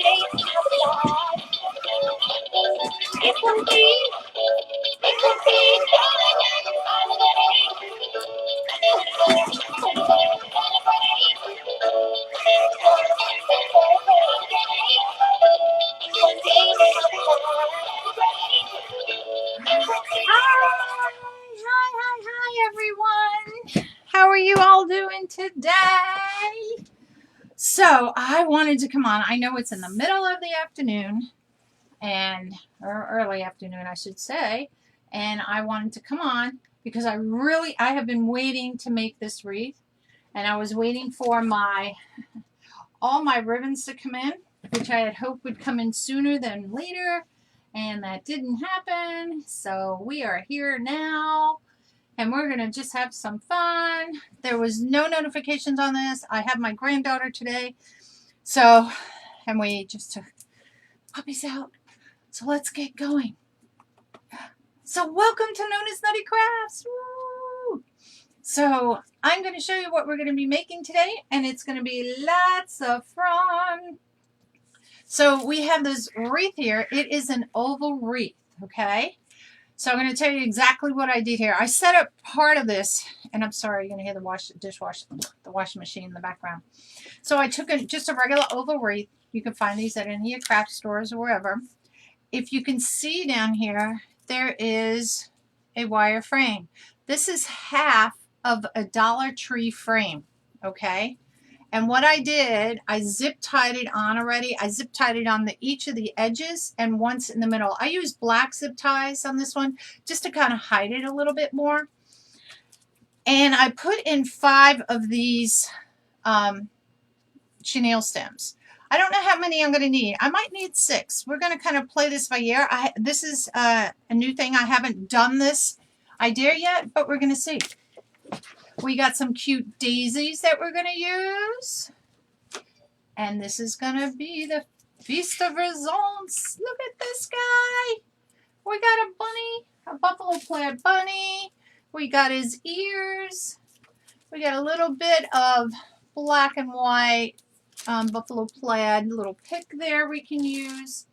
Hi, everyone. How are you all doing today? So I wanted to come on. I know it's in the middle of the afternoon, or early afternoon, I should say, and I wanted to come on because I have been waiting to make this wreath, and I was waiting for all my ribbons to come in, which I had hoped would come in sooner than later, and that didn't happen. So we are here now, and we're going to just have some fun. There was no notifications on this. I had my granddaughter today, and we just took puppies out. So let's get going. So welcome to NonnasNuttykrafts. Woo! So I'm going to show you what we're going to be making today, and it's going to be lots of fun. So we have this wreath here. It is an oval wreath, okay? So I'm going to tell you exactly what I did here. I set up part of this, and I'm sorry, you're going to hear the washing machine in the background. So I took just a regular oval wreath. You can find these at any of craft stores or wherever. If you can see down here, there is a wire frame. This is half of a Dollar Tree frame, okay? And what I did, I zip tied it on already. I zip tied it on each of the edges and once in the middle. I used black zip ties on this one just to kind of hide it a little bit more. And I put in 5 of these chenille stems. I don't know how many I'm going to need. I might need 6. We're going to kind of play this by ear. This is a new thing. I haven't done this idea yet, but we're going to see. We got some cute daisies that we're going to use. And this is going to be the feast of results. Look at this guy. We got a bunny, a buffalo plaid bunny. We got his ears. We got a little bit of black and white buffalo plaid little pick there we can use.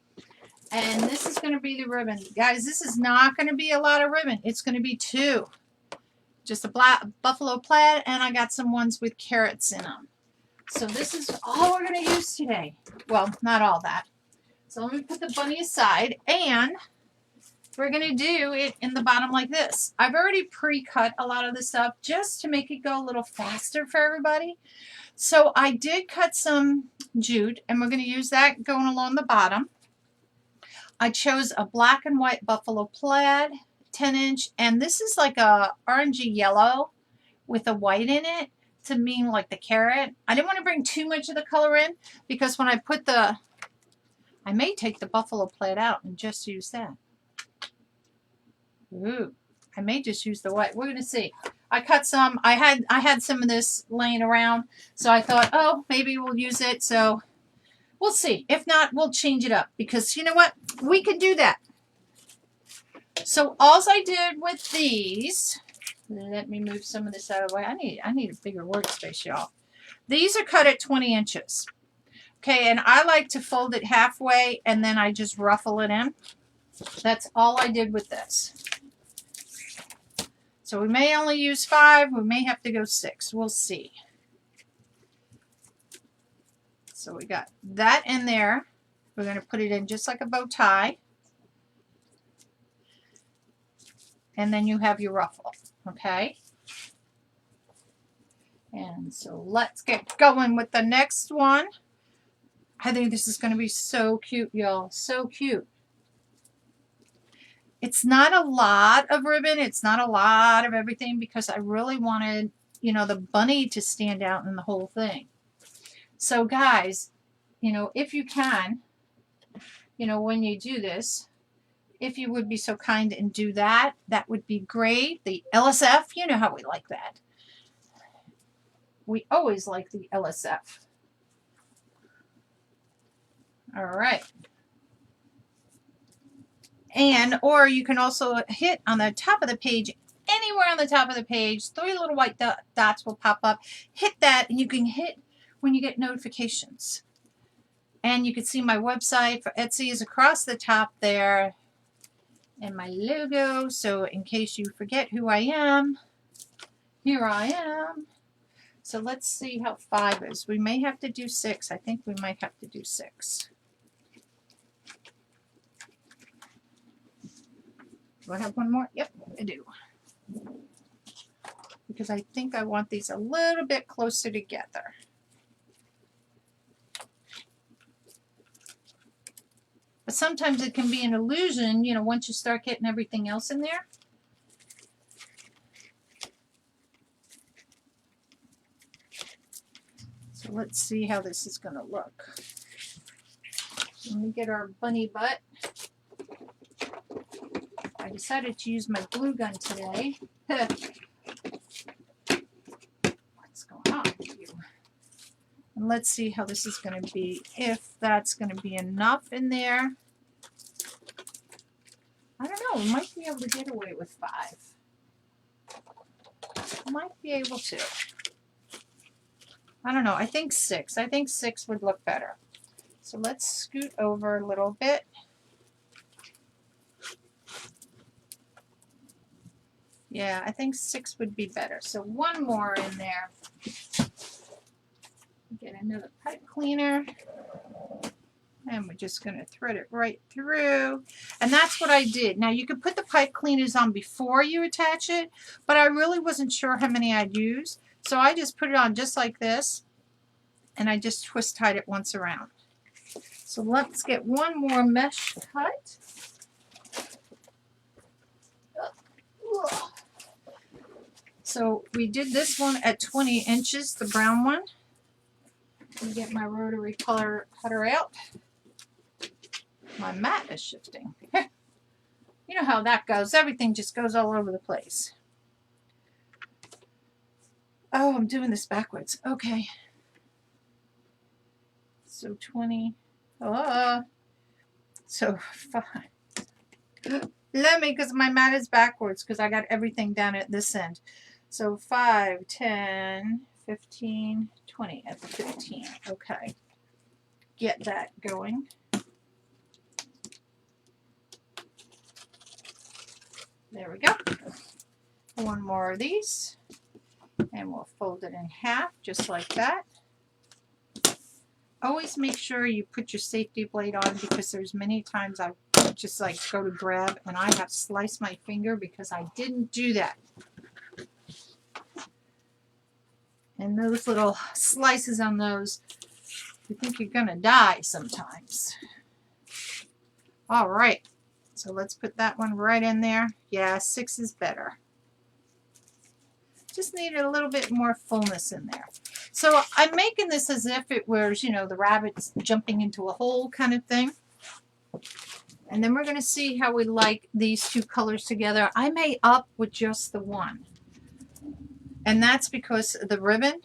And this is going to be the ribbon. Guys, this is not going to be a lot of ribbon. It's going to be 2. Just a black buffalo plaid, and I got some ones with carrots in them. So this is all we're going to use today. Well, not all that. So let me put the bunny aside, and we're going to do it in the bottom like this. I've already pre-cut a lot of this stuff just to make it go a little faster for everybody. So I did cut some jute, and we're going to use that going along the bottom. I chose a black and white buffalo plaid, 10-inch, and this is like a orangey yellow with a white in it to mean like the carrot. I didn't want to bring too much of the color in because when I put I may take the buffalo plaid out and just use that. Ooh, I may just use the white. We're going to see. I cut some. I had some of this laying around, so I thought, oh, maybe we'll use it. So we'll see. If not, we'll change it up because you know what? We can do that. So all I did with these, let me move some of this out of the way. I need a bigger workspace, y'all. These are cut at 20 inches. Okay, and I like to fold it halfway and then I just ruffle it in. That's all I did with this. So we may only use 5. We may have to go 6. We'll see. So we got that in there. We're going to put it in just like a bow tie. And then you have your ruffle, okay? And so let's get going with the next one. I think this is going to be so cute, y'all. So cute. It's not a lot of ribbon. It's not a lot of everything because I really wanted, you know, the bunny to stand out in the whole thing. So guys, you know, if you can, you know, when you do this, if you would be so kind and do that, that would be great. The LSF, you know how we like that. We always like the LSF. All right. And, or you can also hit on the top of the page, anywhere on the top of the page, 3 little white dots will pop up. Hit that and you can hit when you get notifications. And you can see my website for Etsy is across the top there, and my logo. So in case you forget who I am, here I am. So let's see how 5 is. We may have to do 6. I think we might have to do 6. Do I have one more? Yep, I do. Because I think I want these a little bit closer together. But sometimes it can be an illusion, you know, once you start getting everything else in there. So let's see how this is going to look. Let me get our bunny butt. I decided to use my glue gun today. What's going on with you? And let's see how this is going to be, if that's going to be enough in there. I don't know, we might be able to get away with 5. Might be able to. I don't know, I think 6. I think 6 would look better. So let's scoot over a little bit. Yeah, I think 6 would be better. So one more in there. Get another pipe cleaner, and we're just going to thread it right through. And that's what I did. Now you could put the pipe cleaners on before you attach it, but I really wasn't sure how many I'd use, so I just put it on just like this, and I just twist tied it once around. So let's get one more mesh cut. So we did this one at 20 inches, the brown one. Let me get my rotary color cutter out. My mat is shifting. You know how that goes. Everything just goes all over the place. Oh, I'm doing this backwards. Okay. So 20. So 5. Let me, because my mat is backwards, because I got everything down at this end. So 5, 10, 15, 20 at the 15. Okay. Get that going. There we go. One more of these. And we'll fold it in half just like that. Always make sure you put your safety blade on, because there's many times I just like go to grab and I have sliced my finger because I didn't do that. And those little slices on those, you think you're going to die sometimes. All right. So let's put that one right in there. Yeah, 6 is better. Just needed a little bit more fullness in there. So I'm making this as if it was, you know, the rabbits jumping into a hole kind of thing. And then we're going to see how we like these 2 colors together. I may up with just the one. And that's because of the ribbon.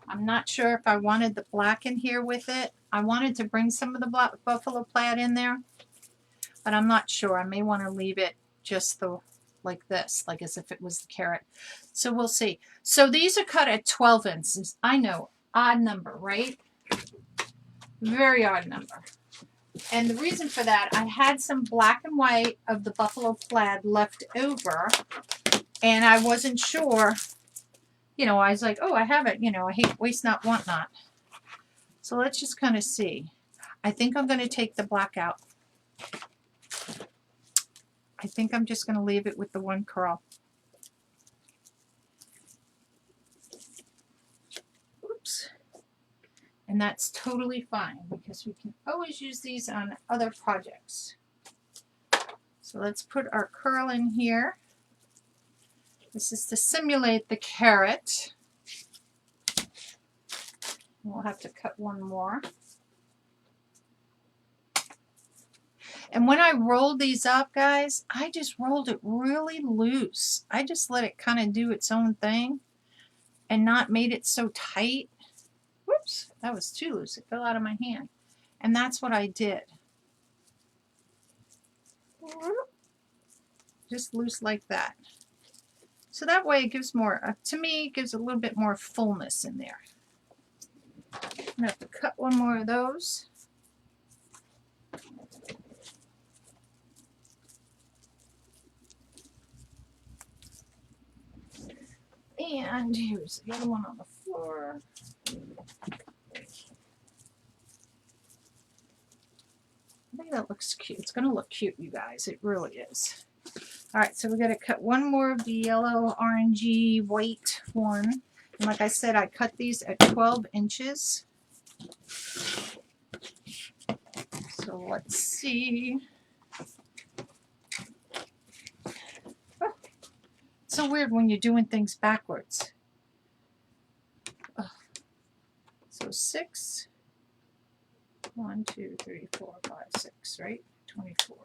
I'm not sure if I wanted the black in here with it. I wanted to bring some of the black buffalo plaid in there, but I'm not sure. I may want to leave it just the like this, like as if it was the carrot. So we'll see. So these are cut at 12 inches. I know, odd number, right? Very odd number. And the reason for that, I had some black and white of the buffalo plaid left over, and I wasn't sure. You know, I was like, oh, I have it. You know, I hate waste not, want not. So let's just kind of see. I think I'm going to take the black out. I think I'm just going to leave it with the one curl. Oops. And that's totally fine, because we can always use these on other projects. So let's put our curl in here. This is to simulate the carrot. We'll have to cut one more. And when I rolled these up, guys, I just rolled it really loose. I just let it kind of do its own thing and not made it so tight. Whoops, that was too loose. It fell out of my hand. And that's what I did. Just loose like that. So that way it gives more, to me, it gives a little bit more fullness in there. I'm going to have to cut one more of those. And here's the other one on the floor. I think that looks cute. It's going to look cute, you guys. It really is. All right, so we're going to cut one more of the yellow, orangey, white one. And like I said, I cut these at 12 inches. So let's see. Oh, it's so weird when you're doing things backwards. Oh. So 6. 1, 2, 3, 4, 5, 6, right? 24.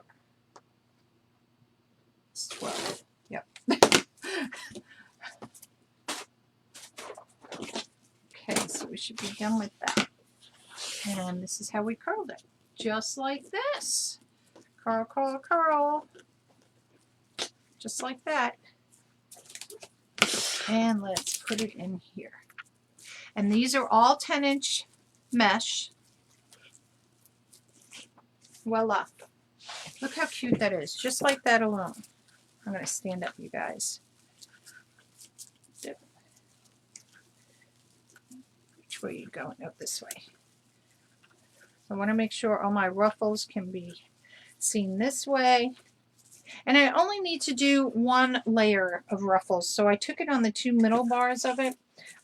It's 12. Yep. Okay, so we should be done with that. And this is how we curled it. Just like this. Curl, curl, curl. Just like that. And let's put it in here. And these are all 10-inch mesh. Voila. Look how cute that is. Just like that alone. I'm going to stand up, you guys. Which way are you going? Oh, this way. I want to make sure all my ruffles can be seen this way. And I only need to do one layer of ruffles. So I took it on the 2 middle bars of it.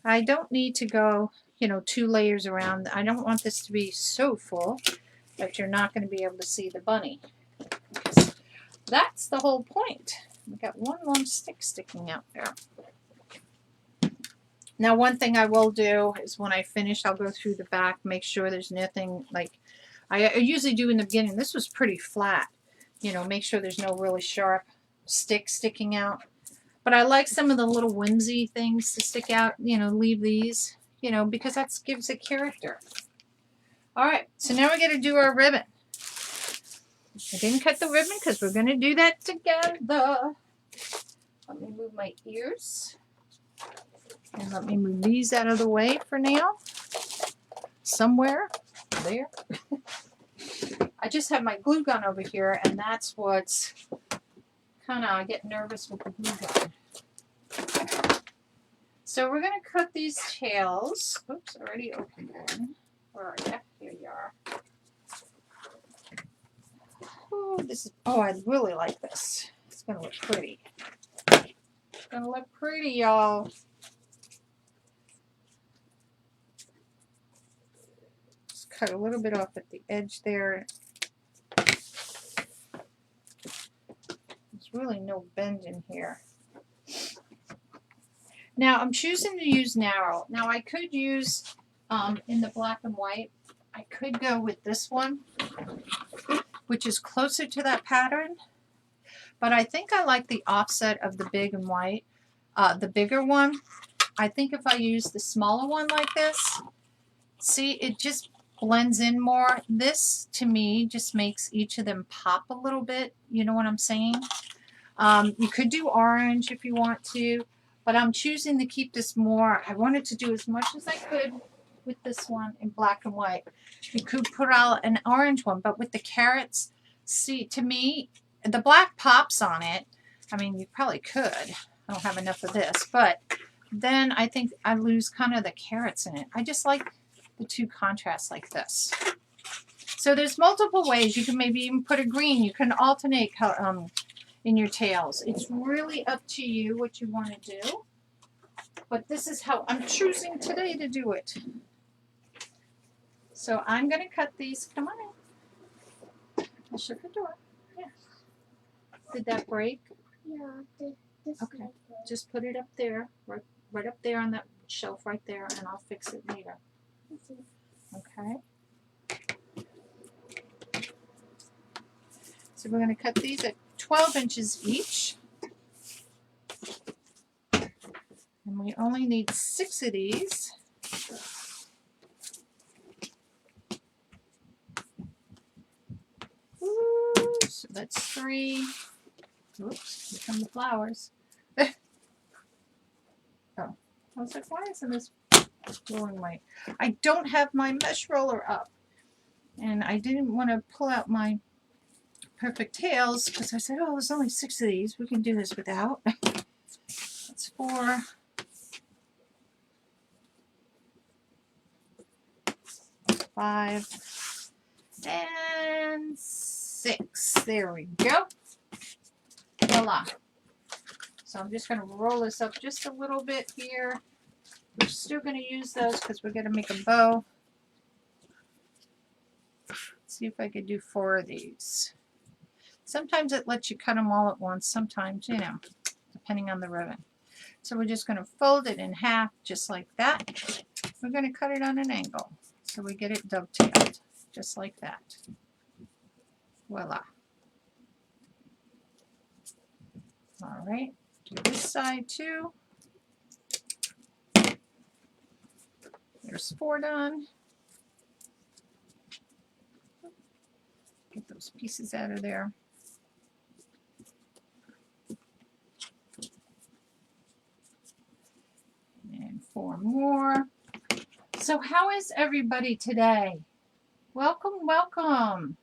I don't need to go, you know, 2 layers around. I don't want this to be so full that you're not going to be able to see the bunny. That's the whole point. We got one long stick sticking out there. Now, one thing I will do is when I finish, I'll go through the back, make sure there's nothing like I usually do in the beginning. This was pretty flat. You know, make sure there's no really sharp stick sticking out. But I like some of the little whimsy things to stick out, you know, leave these, you know, because that gives it character. All right, so now we're going to do our ribbon. I didn't cut the ribbon because we're going to do that together. Let me move my ears. And let me move these out of the way for now. Somewhere there. I just have my glue gun over here, and that's what's kind of, I get nervous with the glue gun. So we're going to cut these tails. Oops, already opened one. Where are you? Here you are. Oh, this is, oh, I really like this. It's going to look pretty. It's going to look pretty, y'all. Just cut a little bit off at the edge there. There's really no bend in here. Now, I'm choosing to use narrow. Now, I could use, in the black and white, I could go with this one, which is closer to that pattern. But I think I like the offset of the big and white, the bigger one. I think if I use the smaller one like this, see, it just blends in more. This, to me, just makes each of them pop a little bit. You know what I'm saying? You could do orange if you want to, but I'm choosing to keep this more. I wanted to do as much as I could with this one in black and white. You could put out an orange one, but with the carrots, see, to me, the black pops on it. I mean, you probably could. I don't have enough of this, but then I think I lose kind of the carrots in it. I just like the two contrasts like this. So there's multiple ways. You can maybe even put a green. You can alternate in your tails. It's really up to you what you want to do. But this is how I'm choosing today to do it. So I'm going to cut these. Come on in. I'll shut the door. Yeah. Did that break? Yeah. Okay. Just put it up there, right up there on that shelf right there, and I'll fix it later. Okay. So we're going to cut these at 12 inches each. And we only need 6 of these. Ooh, so that's 3. Oops, here come the flowers. Oh, I was like, why isn't this rolling my... I don't have my mesh roller up. And I didn't want to pull out my perfect tails because I said, oh, there's only 6 of these. We can do this without. That's 4. 5, and 6. There we go. Voila. So I'm just going to roll this up just a little bit here. We're still going to use those because we're going to make a bow. Let's see if I could do 4 of these. Sometimes it lets you cut them all at once. Sometimes, you know, depending on the ribbon. So we're just going to fold it in half just like that. We're going to cut it on an angle so we get it dovetailed just like that. Voila. All right, do this side too. There's 4 done. Get those pieces out of there. And 4 more. So how is everybody today? Welcome, welcome.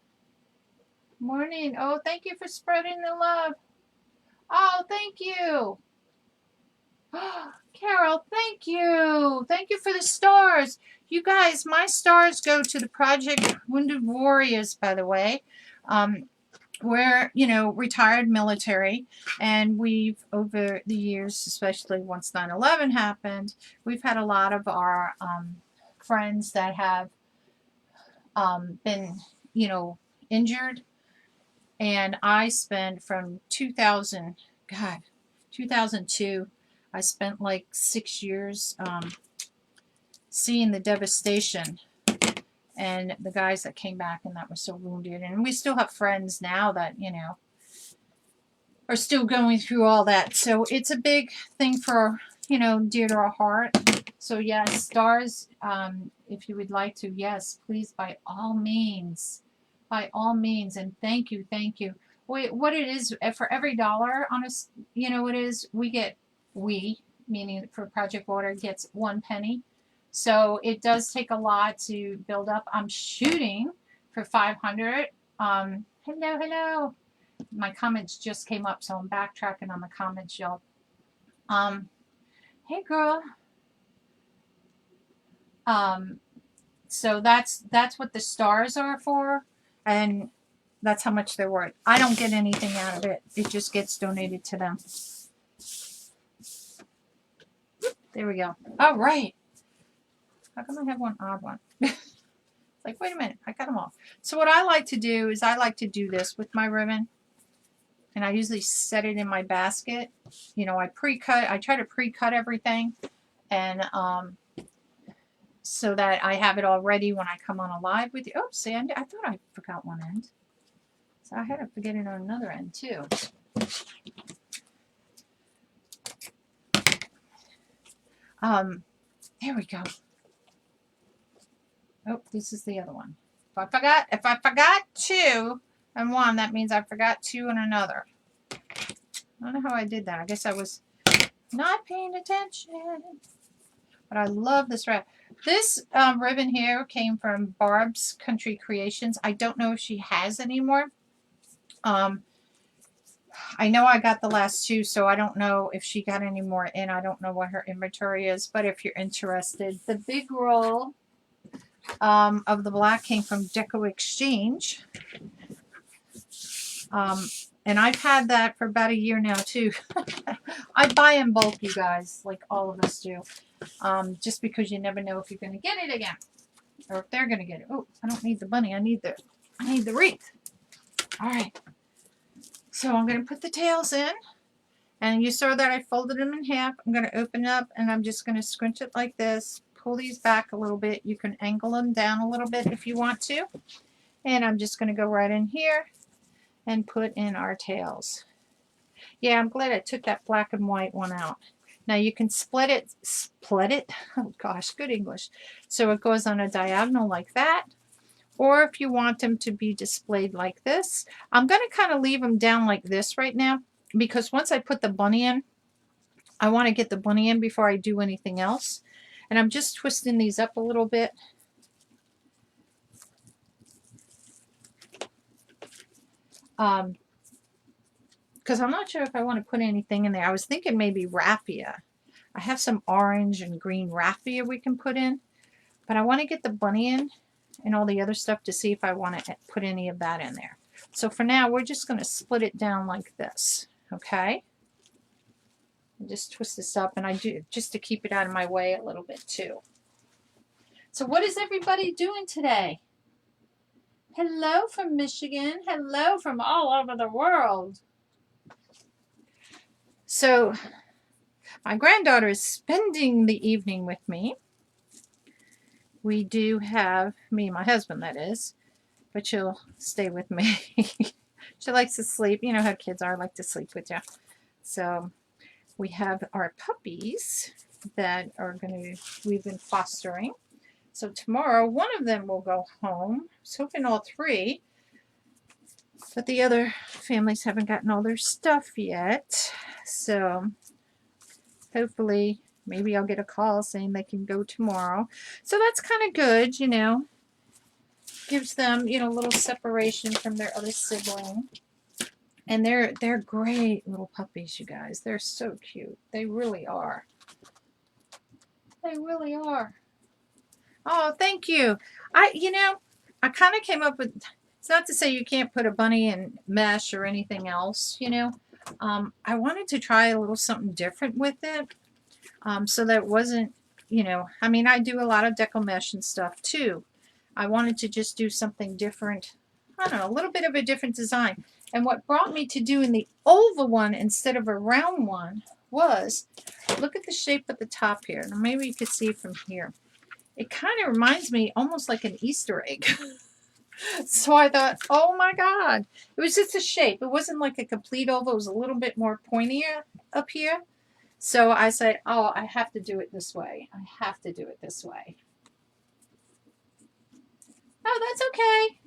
Morning. Oh, thank you for spreading the love. Oh, thank you. Carol, thank you. Thank you for the stars. You guys, my stars go to the Project Wounded Warriors, by the way. We're, you know, retired military, and we've, over the years, especially once 9/11 happened, we've had a lot of our friends that have been, you know, injured. And I spent from 2002, I spent like 6 years seeing the devastation and the guys that came back and that were so wounded. And we still have friends now that, you know, are still going through all that. So it's a big thing for, you know, dear to our heart. So yes, stars, if you would like to, yes, please, by all means. By all means, and thank you, thank you. Wait, what it is, for every $1 on us, you know, it is, we, meaning for Project Water, gets 1 penny. So it does take a lot to build up. I'm shooting for 500. Hello. My comments just came up, so I'm backtracking on the comments, y'all. Hey, girl. So that's what the stars are for. And that's how much they're worth. I don't get anything out of it. It just gets donated to them. There we go. All right. How come I have one odd one? It's like, wait a minute. I got them all. So what I like to do is I like to do this with my ribbon. And I usually set it in my basket. You know, I pre-cut. I try to pre-cut everything. And so that I have it all ready when I come on a live with you. Oh, see, I thought I forgot one end. So I had to forget it on another end too. There we go. Oh, this is the other one. If I forgot 2 and 1, that means I forgot 2 and another. I don't know how I did that. I guess I was not paying attention. But I love this wrap. This ribbon here came from Barb's Country Creations. I don't know if she has any more. I know I got the last 2, so I don't know if she got any more in. I don't know what her inventory is, but if you're interested, the big roll of the black came from Deco Exchange. And I've had that for about a year now, too. I buy in bulk, you guys, like all of us do. Just because you never know if you're going to get it again. Or if they're going to get it. Oh, I don't need the bunny. I need the wreath. All right. So I'm going to put the tails in. And you saw that I folded them in half. I'm going to open up and I'm just going to scrunch it like this. Pull these back a little bit. You can angle them down a little bit if you want to. And I'm just going to go right in here and put in our tails. Yeah, I'm glad I took that black and white one out. Now you can split it, oh gosh, good English. So it goes on a diagonal like that. Or if you want them to be displayed like this, I'm going to kind of leave them down like this right now, because once I put the bunny in, I want to get the bunny in before I do anything else. And I'm just twisting these up a little bit. Because I'm not sure if I want to put anything in there. I was thinking maybe raffia. I have some orange and green raffia we can put in. But I want to get the bunny in and all the other stuff to see if I want to put any of that in there. So for now, we're just going to split it down like this, okay? And just twist this up, and I do just to keep it out of my way a little bit too. So what is everybody doing today? Hello from Michigan. Hello from all over the world. So my granddaughter is spending the evening with me. We do have, me and my husband that is, but she'll stay with me. She likes to sleep. You know how kids are, like to sleep with you. So we have our puppies that are we've been fostering. So tomorrow, one of them will go home. I was hoping all three, but the other families haven't gotten all their stuff yet. So hopefully, maybe I'll get a call saying they can go tomorrow. So that's kind of good, you know. Gives them, you know, a little separation from their other sibling. And they're great little puppies, you guys. They're so cute. They really are. They really are. Oh, thank you. You know, I kind of came up with, it's not to say you can't put a bunny in mesh or anything else, you know. I wanted to try a little something different with it, so that it wasn't, you know, I mean, I do a lot of deco mesh and stuff too. I wanted to just do something different, I don't know, a little bit of a different design. And what brought me to doing the oval one instead of a round one was, look at the shape at the top here. Now maybe you could see from here. It kind of reminds me almost like an Easter egg. So I thought, oh my God. It was just a shape. It wasn't like a complete oval. It was a little bit more pointier up here. So I said, oh, I have to do it this way. I have to do it this way. Oh, that's okay.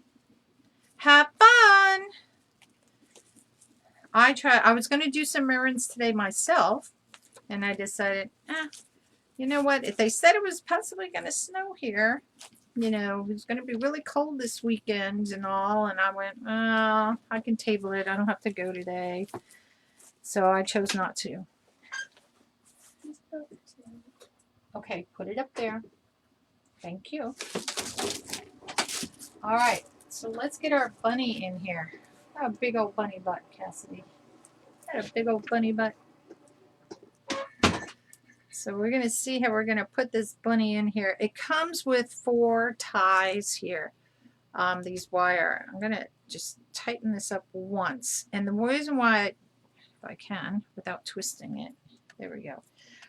Have fun. I was going to do some errands today myself. And I decided, you know what? If they said it was possibly going to snow here, you know, it's going to be really cold this weekend and all. And I went, oh, I can table it. I don't have to go today. So I chose not to. Okay, put it up there. Thank you. All right, so let's get our bunny in here. Oh, a big old bunny butt, Cassidy. Got a big old bunny butt. So we're going to see how we're going to put this bunny in here. It comes with 4 ties here, these wire. I'm going to just tighten this up once. And the reason why, if I can, without twisting it, there we go.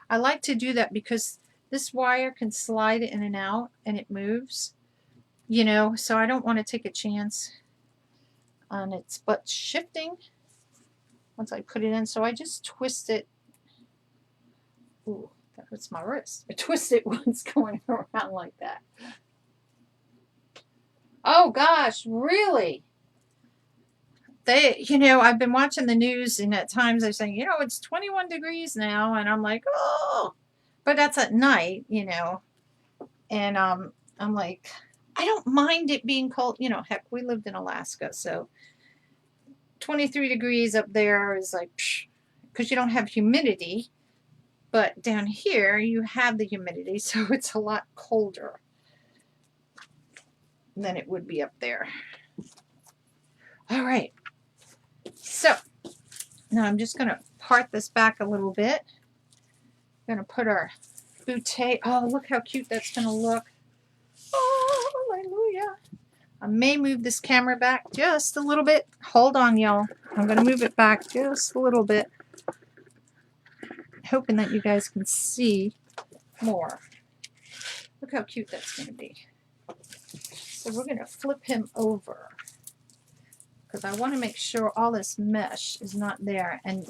I like to do that because this wire can slide in and out and it moves, you know, so I don't want to take a chance on its butt shifting once I put it in. So I just twist it. Ooh, that hurts my wrist. I twist it once going around like that. Oh gosh, really? You know, I've been watching the news and at times they're saying, you know, it's 21 degrees now. And I'm like, oh, but that's at night, you know. And I'm like, I don't mind it being cold. You know, heck, we lived in Alaska. So 23 degrees up there is like, because you don't have humidity. But down here, you have the humidity. So it's a lot colder than it would be up there. All right. So now I'm just going to part this back a little bit. I'm going to put our bouquet. Oh, look how cute that's going to look. Oh, hallelujah. I may move this camera back just a little bit. Hold on, y'all. I'm going to move it back just a little bit. Hoping that you guys can see more. Look how cute that's going to be. So we're going to flip him over because I want to make sure all this mesh is not there. And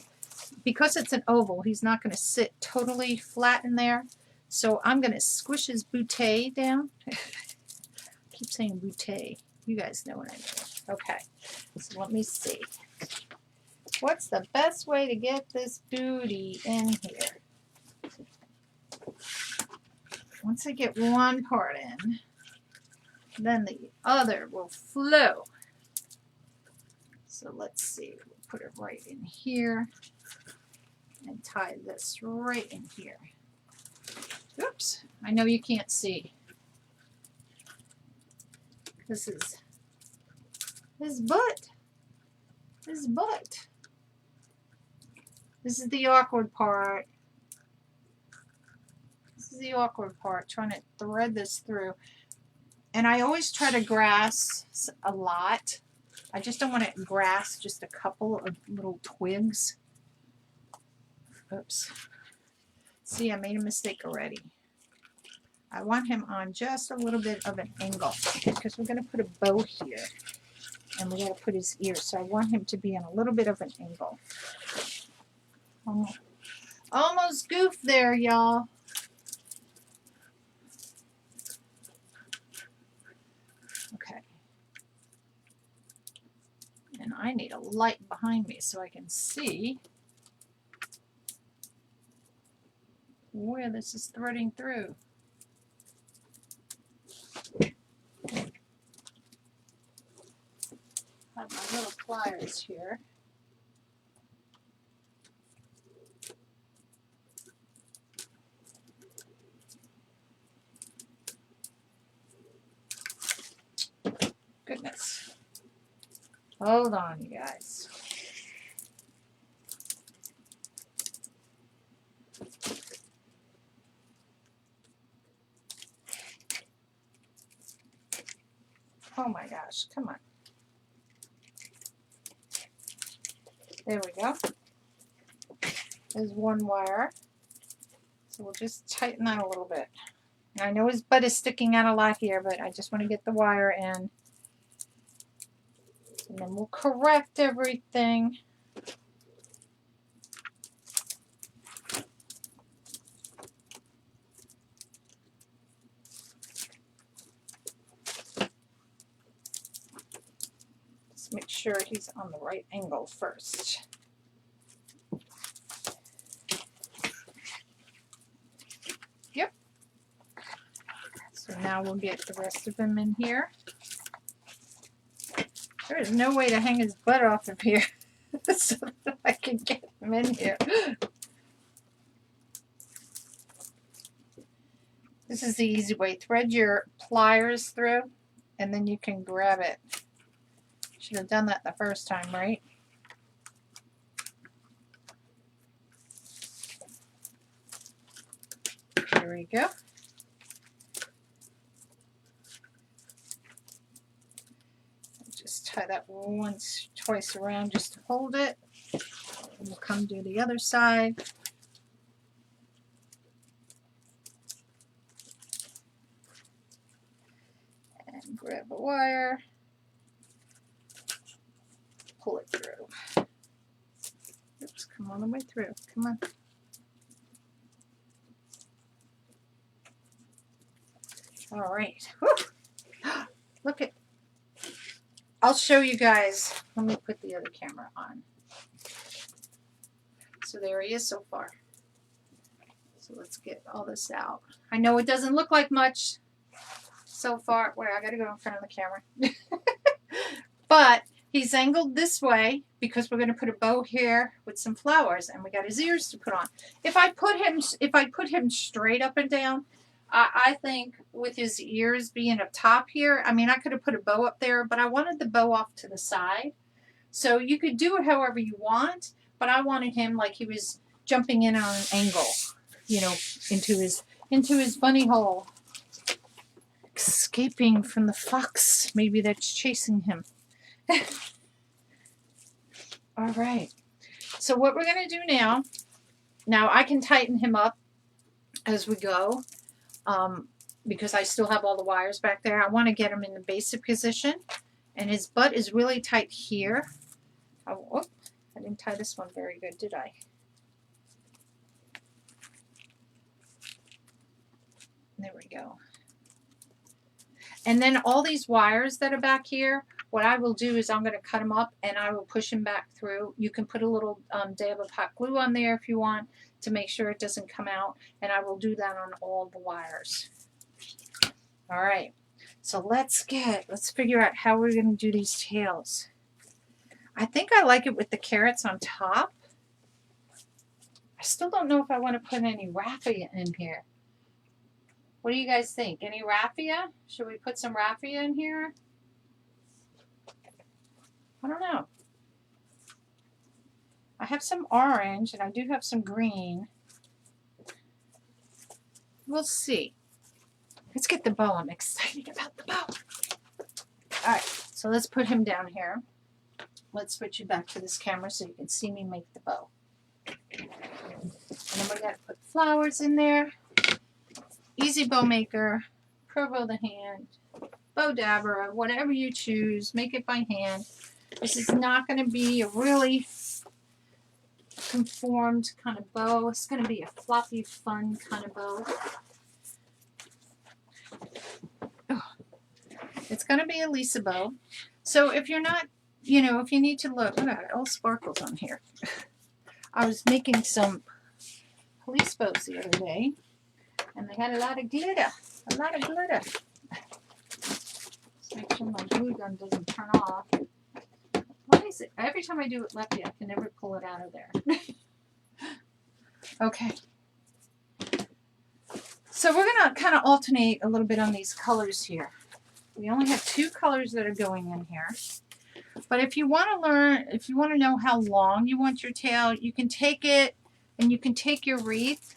because it's an oval, he's not going to sit totally flat in there. So I'm going to squish his bouquet down. I keep saying bouquet. You guys know what I mean. Okay, so let me see. What's the best way to get this booty in here? Once I get one part in, then the other will flow. So let's see. We'll put it right in here and tie this right in here. Oops, I know you can't see. This is his butt. His butt. This is the awkward part. This is the awkward part, trying to thread this through. And I always try to grass a lot. I just don't want to grass just a couple of little twigs. Oops. See, I made a mistake already. I want him on just a little bit of an angle because we're going to put a bow here. And we're going to put his ears. So I want him to be on a little bit of an angle. Almost goofed there, y'all. Okay. And I need a light behind me so I can see where this is threading through. I have my little pliers here. Goodness. Hold on, you guys. Oh my gosh, come on. There we go. There's one wire. So we'll just tighten that a little bit. And I know his butt is sticking out a lot here, but I just want to get the wire in. And then we'll correct everything. Just make sure he's on the right angle first. Yep. So now we'll get the rest of him in here. There is no way to hang his butt off of here so that I can get him in here. This is the easy way. Thread your pliers through and then you can grab it. Should have done that the first time, right? There we go. Just tie that once, twice around just to hold it. And we'll come do the other side. And grab a wire. Pull it through. Oops, come all the way through. Come on. All right. Whew. Look at. I'll show you guys. Let me put the other camera on. So there he is so far. So let's get all this out. I know it doesn't look like much so far. Wait, I got to go in front of the camera. But he's angled this way because we're going to put a bow here with some flowers, and we got his ears to put on. If I put him straight up and down, I think with his ears being up top here, I mean, I could have put a bow up there, but I wanted the bow off to the side. So you could do it however you want, but I wanted him like he was jumping in on an angle, you know, into his bunny hole, escaping from the fox maybe that's chasing him. All right. So what we're going to do now I can tighten him up as we go. Because I still have all the wires back there. I want to get him in the basic position. And his butt is really tight here. Oh, I didn't tie this one very good, did I? There we go. And then all these wires that are back here, what I will do is I'm going to cut them up and I will push them back through. You can put a little dab of hot glue on there if you want to make sure it doesn't come out. And I will do that on all the wires. All right. So let's figure out how we're going to do these tails. I think I like it with the carrots on top. I still don't know if I want to put any raffia in here. What do you guys think? Any raffia? Should we put some raffia in here? I don't know. I have some orange and I do have some green. We'll see. Let's get the bow. I'm excited about the bow. All right, so let's put him down here. Let's switch you back to this camera so you can see me make the bow. And then we're going to put flowers in there. Easy bow maker, pro bow the hand, bow dabber, whatever you choose. Make it by hand. This is not going to be a really conformed kind of bow. It's going to be a floppy, fun kind of bow. It's going to be a Lisa bow. So if you're not, you know, if you need to look, look at it, all sparkles on here. I was making some police bows the other day, and they had a lot of glitter. A lot of glitter. Let's make sure my glue gun doesn't turn off. Why is it? Every time I do it lefty, I can never pull it out of there. Okay. So we're going to kind of alternate a little bit on these colors here. We only have 2 colors that are going in here. But if you want to learn, if you want to know how long you want your tail, you can take it and you can take your wreath.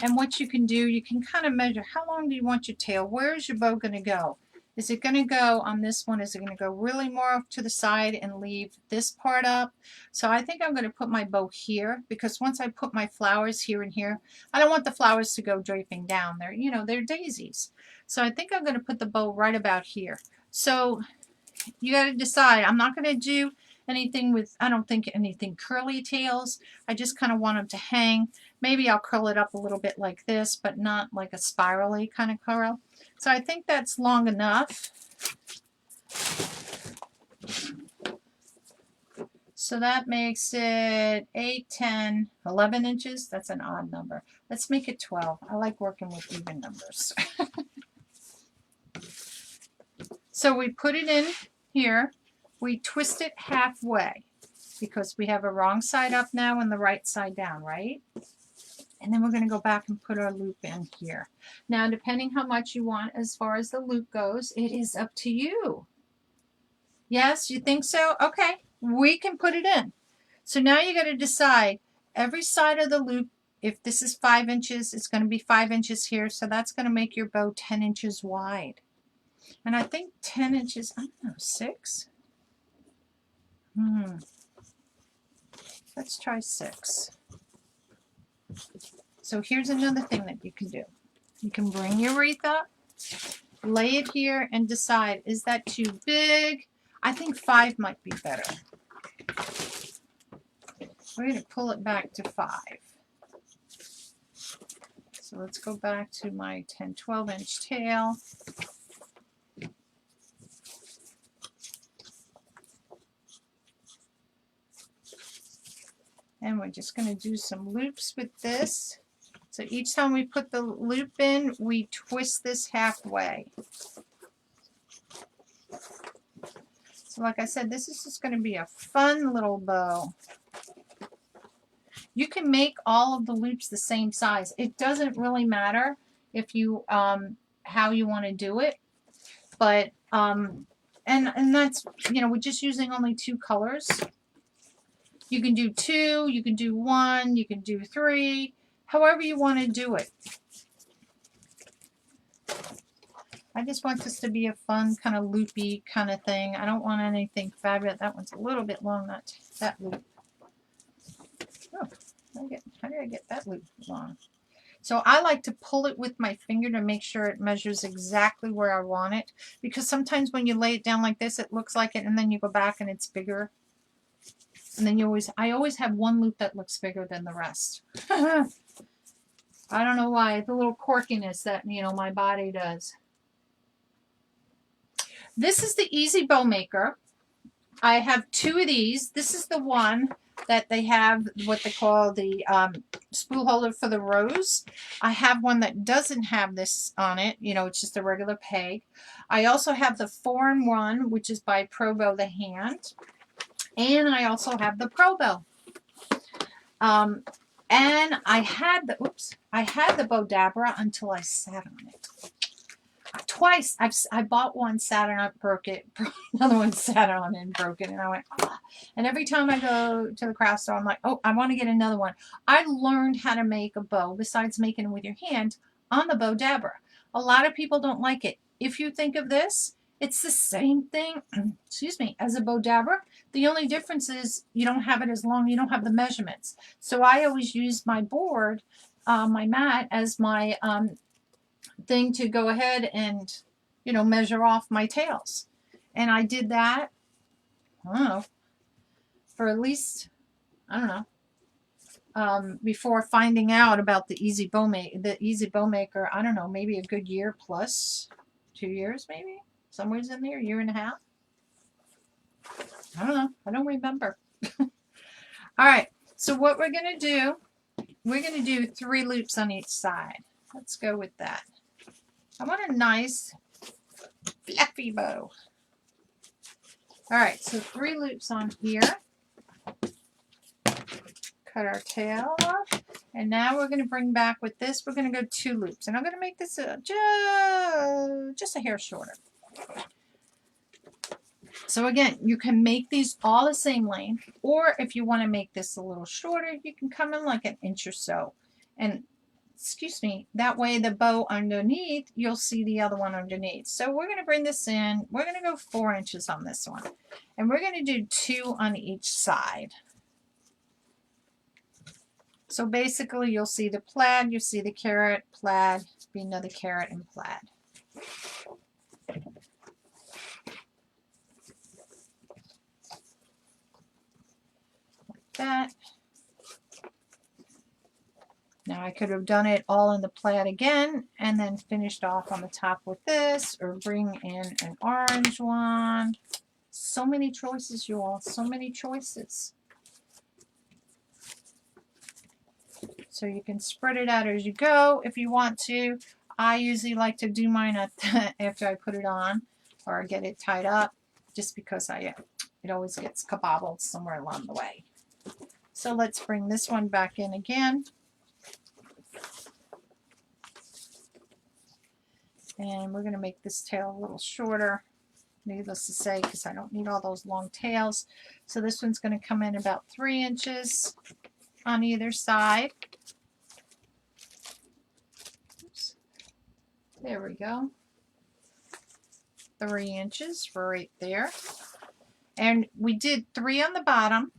And what you can do, you can kind of measure how long do you want your tail. Where is your bow going to go? Is it going to go on this one? Is it going to go really more off to the side and leave this part up? So I think I'm going to put my bow here, because once I put my flowers here and here, I don't want the flowers to go draping down. They're, you know, they're daisies. So I think I'm going to put the bow right about here. So you got to decide. I'm not going to do anything with, I don't think anything curly tails. I just kind of want them to hang. Maybe I'll curl it up a little bit like this, but not like a spirally kind of curl. So I think that's long enough. So that makes it 8, 10, 11 inches. That's an odd number. Let's make it 12. I like working with even numbers. So we put it in here. We twist it halfway because we have a wrong side up now and the right side down, right? And then we're going to go back and put our loop in here. Now, depending how much you want as far as the loop goes, it is up to you. Yes, you think so? Okay, we can put it in. So now you got to decide every side of the loop. If this is 5 inches, it's going to be 5 inches here. So that's going to make your bow 10 inches wide. And I think 10 inches, I don't know, 6? Let's try 6. So here's another thing that you can do. You can bring your wreath up, lay it here, and decide, is that too big? I think 5 might be better. We're going to pull it back to 5. So let's go back to my 10, 12 inch tail. And we're just going to do some loops with this. So each time we put the loop in, we twist this halfway. So like I said, this is just going to be a fun little bow. You can make all of the loops the same size. It doesn't really matter if you how you want to do it. But and that's, you know, we're just using only 2 colors. You can do 2, you can do 1, you can do 3, however you want to do it. I just want this to be a fun kind of loopy kind of thing. I don't want anything fabulous. That one's a little bit long, not that loop. Oh, how did I get that loop long? So I like to pull it with my finger to make sure it measures exactly where I want it. Because sometimes when you lay it down like this, it looks like it, and then you go back and it's bigger. And then I always have one loop that looks bigger than the rest. I don't know why. The little quirkiness that, you know, my body does. This is the Easy Bow Maker. I have 2 of these. This is the one that they have what they call the spool holder for the rose. I have one that doesn't have this on it. You know, it's just a regular peg. I also have the 4-in-1, which is by Pro Bow the Hand. And I also have the Pro Bow. And I had the, I had the bow dabber until I sat on it. twice. I bought one, sat on it, broke it. Another one sat on it and broke it. And I went, ah. And every time I go to the craft store, I'm like, oh, I want to get another one. I learned how to make a bow, besides making it with your hand, on the bow dabber. A lot of people don't like it. If you think of this, it's the same thing, excuse me, as a bow dabber. The only difference is you don't have it as long, you don't have the measurements. So I always use my board, my mat, as my thing to go ahead and, you know, measure off my tails. And I did that, I don't know, for at least, I don't know, before finding out about the Easy Bow Maker, I don't know, maybe a good year plus, 2 years maybe, somewhere in there, year and a half. I don't know, I don't remember. All right, so what we're going to do, we're going to do 3 loops on each side. Let's go with that. I want a nice fluffy bow. All right, so 3 loops on here. Cut our tail off. And now we're going to bring back with this, we're going to go 2 loops. And I'm going to make this just a hair shorter. So again, you can make these all the same length, or if you want to make this a little shorter, you can come in like an inch or so. And excuse me, that way the bow underneath, you'll see the other one underneath. So we're going to bring this in. We're going to go 4 inches on this one. And we're going to do 2 on each side. So basically you'll see the plaid, you'll see the carrot, plaid, be another carrot and plaid. Like that. Now I could have done it all in the plaid again and then finished off on the top with this, or bring in an orange one. So many choices, you all, so many choices. So you can spread it out as you go if you want to. I usually like to do mine after I put it on or get it tied up, just because it always gets kabobbled somewhere along the way. So let's bring this one back in again. And we're going to make this tail a little shorter, needless to say, because I don't need all those long tails. So this one's going to come in about 3 inches on either side. Oops. There we go. 3 inches right there. And we did 3 on the bottom.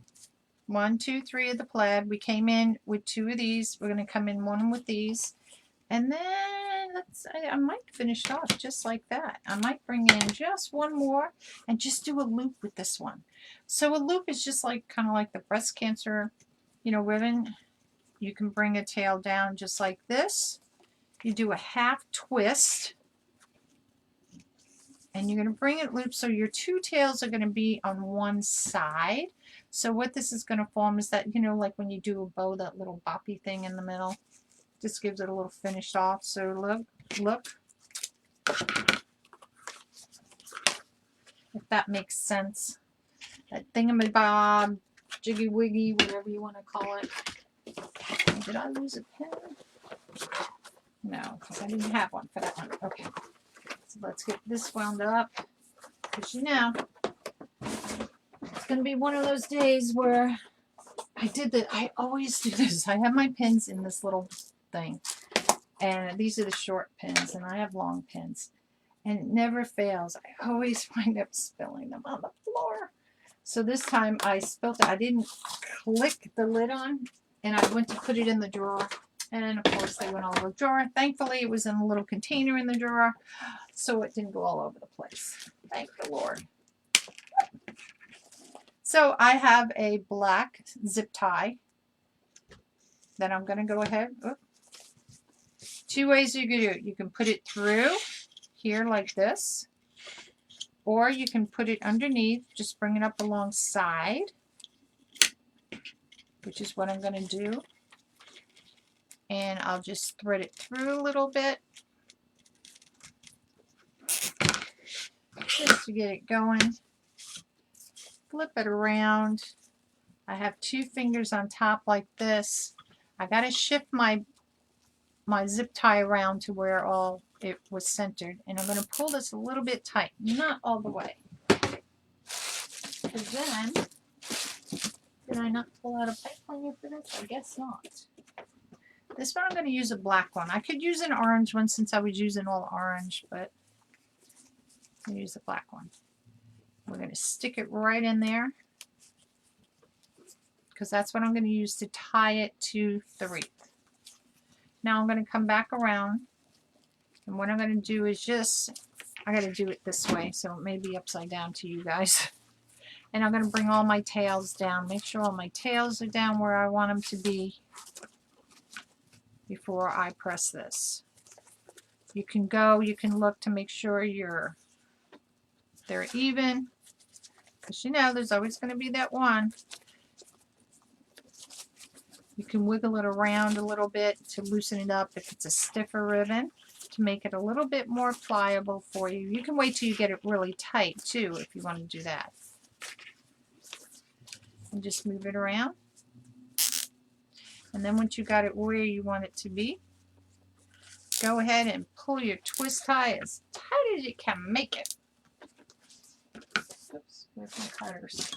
1, 2, 3 of the plaid. We came in with 2 of these. We're going to come in 1 with these. And then I might finish it off just like that. I might bring in just 1 more and just do a loop with this one. So a loop is just like kind of like the breast cancer, you know, ribbon. You can bring a tail down just like this. You do a half twist. And you're going to bring it loop so your 2 tails are going to be on one side. So what this is going to form is that, you know, like when you do a bow, that little boppy thing in the middle. Just gives it a little finished off. So look. If that makes sense. That thingamabob, jiggy wiggy, whatever you want to call it. Did I lose a pin? No, because I didn't have one for that one. Okay. So let's get this wound up. Because you know, it's going to be one of those days where I always do this. I have my pins in this little thing. And these are the short pins, and I have long pins. And it never fails. I always wind up spilling them on the floor. So this time I spilled it. I didn't click the lid on, and I went to put it in the drawer. And of course they went all over the drawer. Thankfully it was in a little container in the drawer, so it didn't go all over the place. Thank the Lord. So I have a black zip tie that I'm going to go ahead. 2 ways you can do it. You can put it through here like this, or you can put it underneath, just bring it up alongside, which is what I'm going to do. And I'll just thread it through a little bit just to get it going. Flip it around. I have 2 fingers on top like this. I got to shift my zip tie around to where all it was centered. And I'm going to pull this a little bit tight, not all the way. Because then, did I not pull out a pipe cleaner for this? I guess not. This one I'm going to use a black one. I could use an orange one since I was using all orange, but I'm going to use the black one. We're going to stick it right in there because that's what I'm going to use to tie it to the wreath. Now I'm going to come back around, and what I'm going to do is just, I got to do it this way so it may be upside down to you guys. And I'm going to bring all my tails down. Make sure all my tails are down where I want them to be before I press this. You can look to make sure they're even. Because you know, there's always going to be that one. You can wiggle it around a little bit to loosen it up if it's a stiffer ribbon, to make it a little bit more pliable for you. You can wait till you get it really tight too if you want to do that. And just move it around. And then once you got it where you want it to be, go ahead and pull your twist tie as tight as you can make it. Oops, where's my cutters?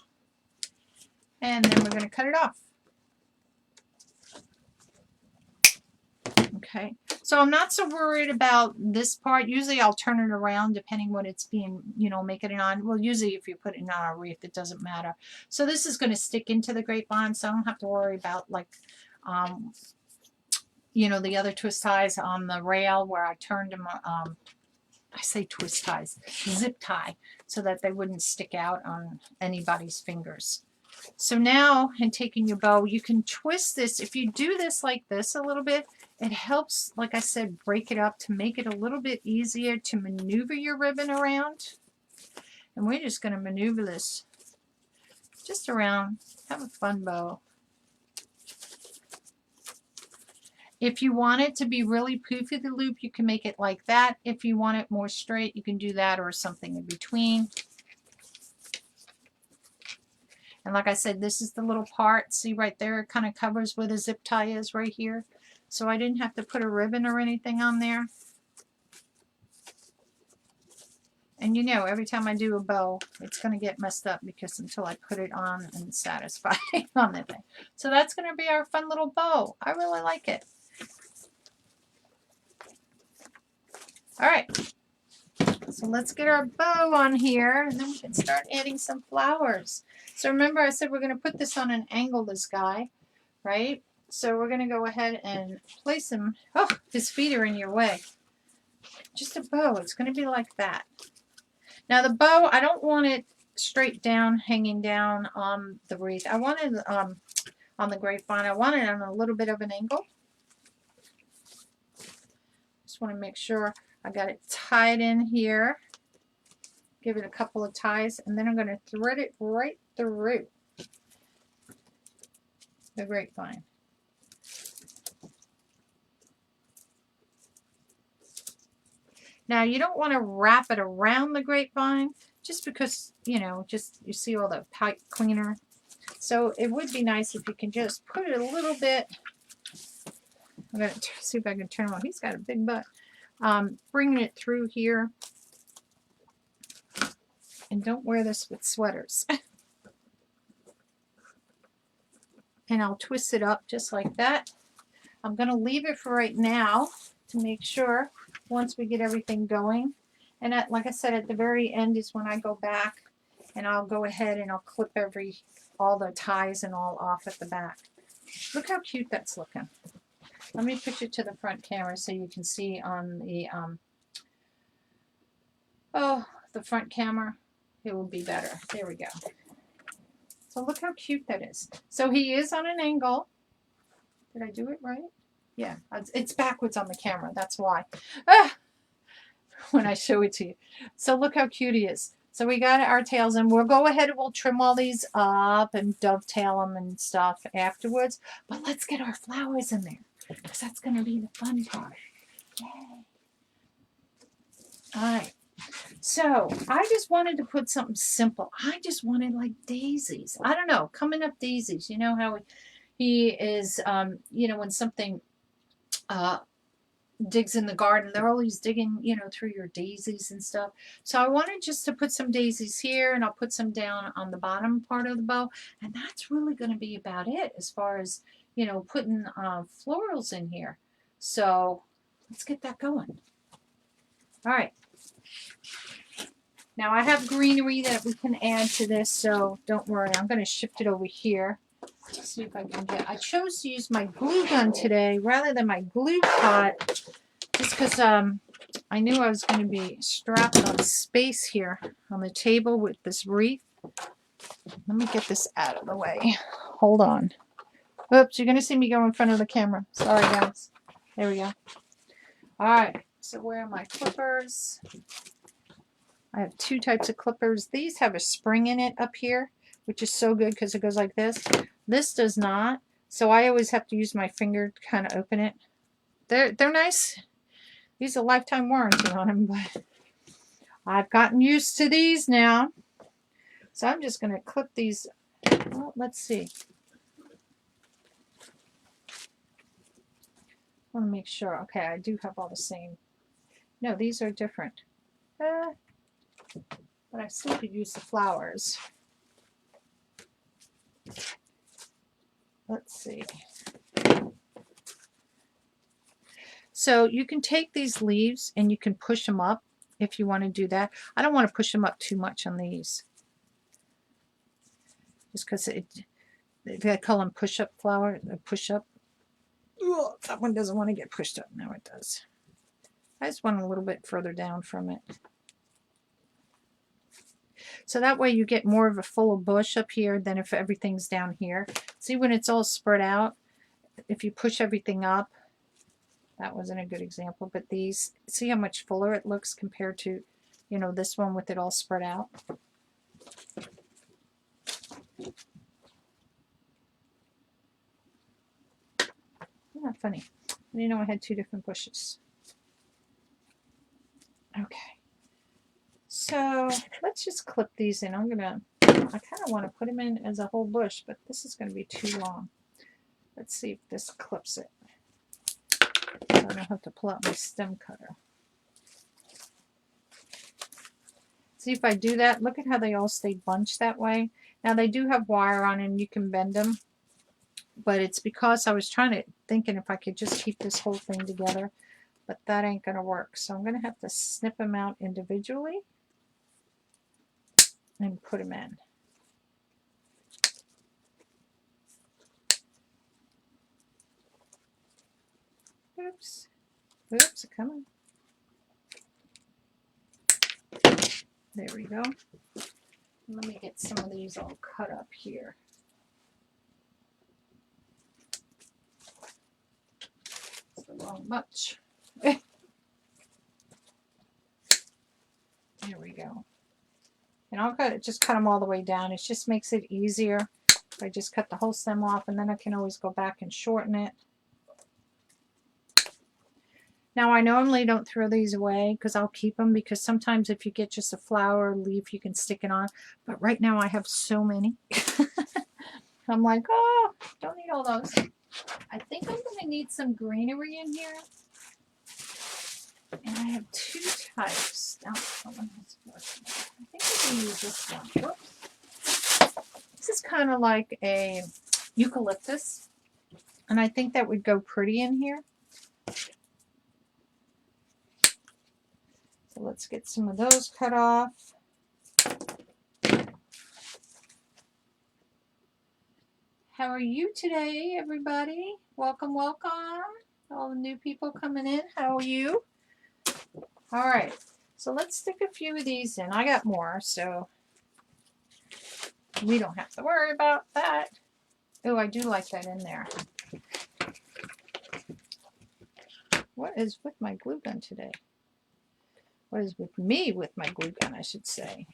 And then we're going to cut it off. Okay, so I'm not so worried about this part. Usually I'll turn it around depending what it's being, you know, making it on. Well, usually if you put it on a wreath, it doesn't matter. So this is going to stick into the grapevine, so I don't have to worry about, like, you know, the other twist ties on the rail where I turned them, I say twist ties, zip tie, so that they wouldn't stick out on anybody's fingers. So now, in taking your bow, you can twist this. If you do this like this a little bit, it helps, like I said, break it up to make it a little bit easier to maneuver your ribbon around. And we're just going to maneuver this just around. Have a fun bow. If you want it to be really poofy, the loop, you can make it like that. If you want it more straight, you can do that or something in between. And like I said, this is the little part. See right there, it kind of covers where the zip tie is right here. So I didn't have to put a ribbon or anything on there. And you know, every time I do a bow, it's going to get messed up because until I put it on and satisfy on the thing. So that's going to be our fun little bow. I really like it. All right. So let's get our bow on here, and then we can start adding some flowers. So remember I said we're going to put this on an angle, this guy, right? So we're going to go ahead and place him. Oh, his feet are in your way. Just a bow. It's going to be like that. Now the bow, I don't want it straight down, hanging down on the wreath. I want it on the grapevine. I want it on a little bit of an angle. Just want to make sure I got it tied in here. Give it a couple of ties, and then I'm going to thread it right through the grapevine. Now you don't want to wrap it around the grapevine just because, you know, just you see all the pipe cleaner. So it would be nice if you can just put it a little bit. I'm going to see if I can turn him on. He's got a big butt. Bringing it through here. And don't wear this with sweaters. And I'll twist it up just like that. I'm going to leave it for right now to make sure once we get everything going. And like I said, at the very end is when I go back and I'll go ahead and I'll clip all the ties and all off at the back. Look how cute that's looking. Let me push it to the front camera so you can see on the the front camera. It will be better. There we go. So look how cute that is. So he is on an angle. Did I do it right? Yeah, it's backwards on the camera. That's why. When I show it to you. So look how cute he is. So we got our tails, and we'll go ahead and we'll trim all these up and dovetail them and stuff afterwards. But let's get our flowers in there, because that's going to be the fun part. Yay. All right. So I just wanted to put something simple. I just wanted like daisies. I don't know, coming up daisies. You know how he is, you know, when something, digs in the garden. They're always digging, you know, through your daisies and stuff. So I wanted just to put some daisies here, and I'll put some down on the bottom part of the bow. And that's really going to be about it as far as, you know, putting florals in here. So let's get that going. All right. Now I have greenery that we can add to this, so don't worry. I'm going to shift it over here. Let's see if I can get. I chose to use my glue gun today rather than my glue pot, just because I knew I was going to be strapped on space here on the table with this wreath. Let me get this out of the way. Hold on. Oops, you're going to see me go in front of the camera. Sorry, guys. There we go. All right. So where are my clippers? I have two types of clippers. These have a spring in it up here, which is so good because it goes like this. This does not. So I always have to use my finger to kind of open it. They're nice. These are lifetime warranty on them, but I've gotten used to these now. So I'm just going to clip these. Well, let's see. I want to make sure. Okay, I do have all the same. No, these are different. But I still could use the flowers. Let's see. So you can take these leaves and you can push them up if you want to do that. I don't want to push them up too much on these, just because they call them push-up flower, push-up. That one doesn't want to get pushed up. Now it does. I just want a little bit further down from it. So that way you get more of a full bush up here than if everything's down here. See, when it's all spread out, if you push everything up, that wasn't a good example, but these, see how much fuller it looks compared to, you know, this one with it all spread out. Isn't that funny? I didn't know I had two different bushes. Okay. So let's just clip these in. I kind of want to put them in as a whole bush, but this is going to be too long. Let's see if this clips it. I don't have to pull out my stem cutter. See, if I do that, look at how they all stay bunched that way. Now they do have wire on and you can bend them, but it's because I was thinking if I could just keep this whole thing together, but that ain't going to work. So I'm going to have to snip them out individually and put them in. Oops. Oops, come on. There we go. Let me get some of these all cut up here. It's the wrong bunch. There we go. And I'll just cut them all the way down. It just makes it easier if I just cut the whole stem off, and then I can always go back and shorten it. Now I normally don't throw these away because I'll keep them, because sometimes if you get just a flower or leaf you can stick it on, but right now I have so many. I'm like, oh, don't need all those. I think I'm going to need some greenery in here, and I have two types. I think I'm going to use this one. Whoops. This is kind of like a eucalyptus, and I think that would go pretty in here. So let's get some of those cut off. How are you today, everybody? Welcome, welcome. All the new people coming in. How are you? All right. So let's stick a few of these in. I got more, so we don't have to worry about that. Oh, I do like that in there. What is with my glue gun today? What is with me with my glue gun, I should say.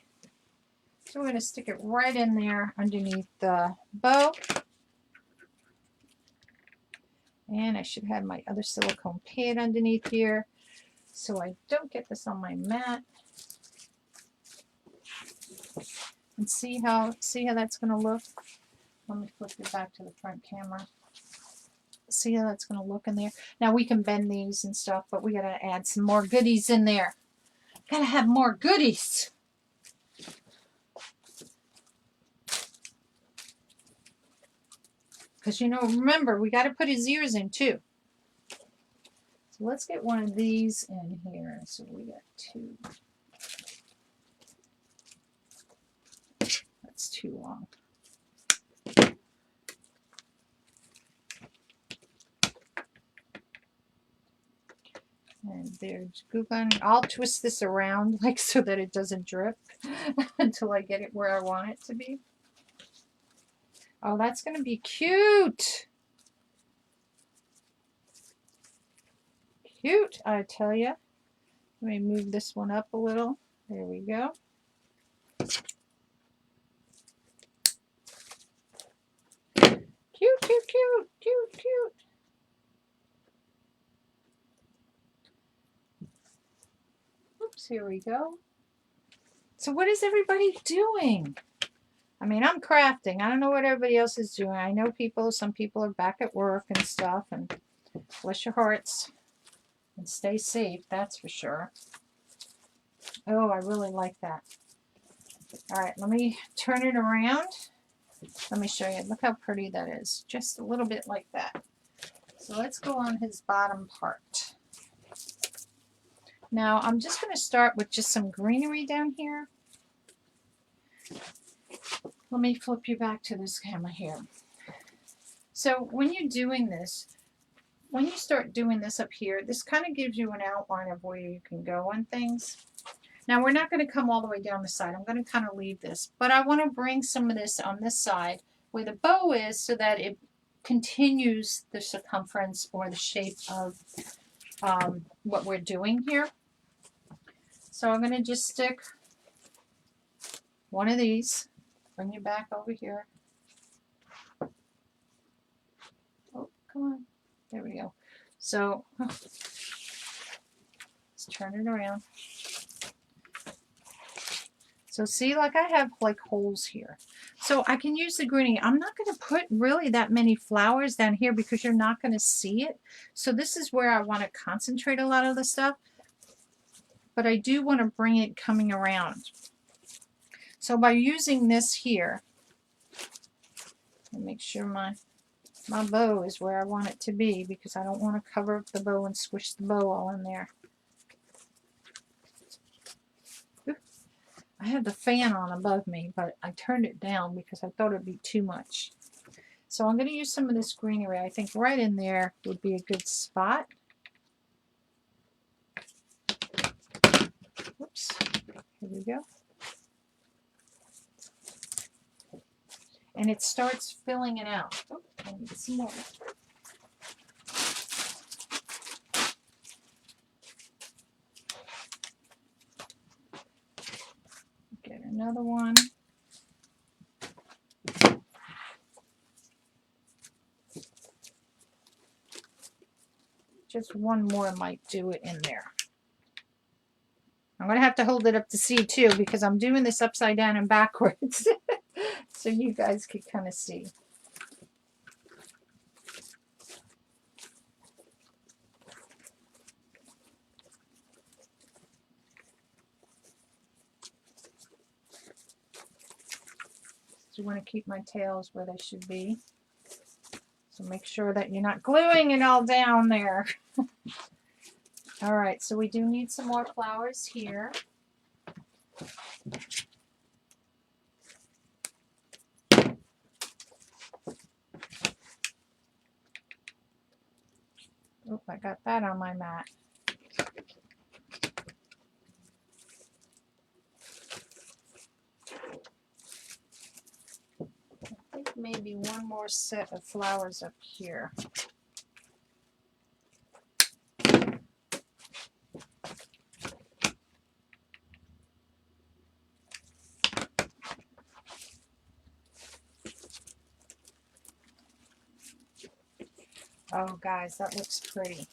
So we're going to stick it right in there underneath the bow. And I should have my other silicone pad underneath here so I don't get this on my mat. And see how that's going to look. Let me flip it back to the front camera. see how that's going to look in there. Now we can bend these and stuff, but we got to add some more goodies in there. Got to have more goodies. Because, you know, remember, we got to put his ears in too. So let's get one of these in here. So we got 2. That's too long. And there's glue gun. I'll twist this around like so that it doesn't drip until I get it where I want it to be. Oh, that's going to be cute. Cute, I tell you. Let me move this one up a little. There we go. Cute, cute, cute, cute, cute. Oops, here we go. So what is everybody doing? I mean, I'm crafting. I don't know what everybody else is doing. I know some people are back at work and stuff, and bless your hearts and stay safe, that's for sure. Oh, I really like that. All right, let me turn it around. Let me show you. Look how pretty that is. Just a little bit like that. So let's go on his bottom part. Now, I'm just going to start with just some greenery down here. Let me flip you back to this camera here. So when you're doing this, when you start doing this up here, this kind of gives you an outline of where you can go on things. Now, we're not going to come all the way down the side. I'm going to kind of leave this, but I want to bring some of this on this side where the bow is so that it continues the circumference or the shape of what we're doing here. So I'm going to just stick one of these, bring you back over here. Oh, come on. There we go. So let's turn it around. So see, like I have like holes here. So I can use the greenery. I'm not going to put really that many flowers down here because you're not going to see it. So this is where I want to concentrate a lot of the stuff. But I do want to bring it coming around. So by using this here, and make sure my bow is where I want it to be because I don't want to cover up the bow and squish the bow all in there. I have the fan on above me, but I turned it down because I thought it'd be too much. So I'm going to use some of this greenery. I think right in there would be a good spot. Whoops. Here we go. And it starts filling it out. Oh, I need some more. Get another one. Just one more might do it in there. I'm going to have to hold it up to see too because I'm doing this upside down and backwards. So you guys can kind of see. So you want to keep my tails where they should be. So make sure that you're not gluing it all down there. All right, so we do need some more flowers here. Oh, I got that on my mat. I think maybe one more set of flowers up here. Oh, guys, that looks pretty.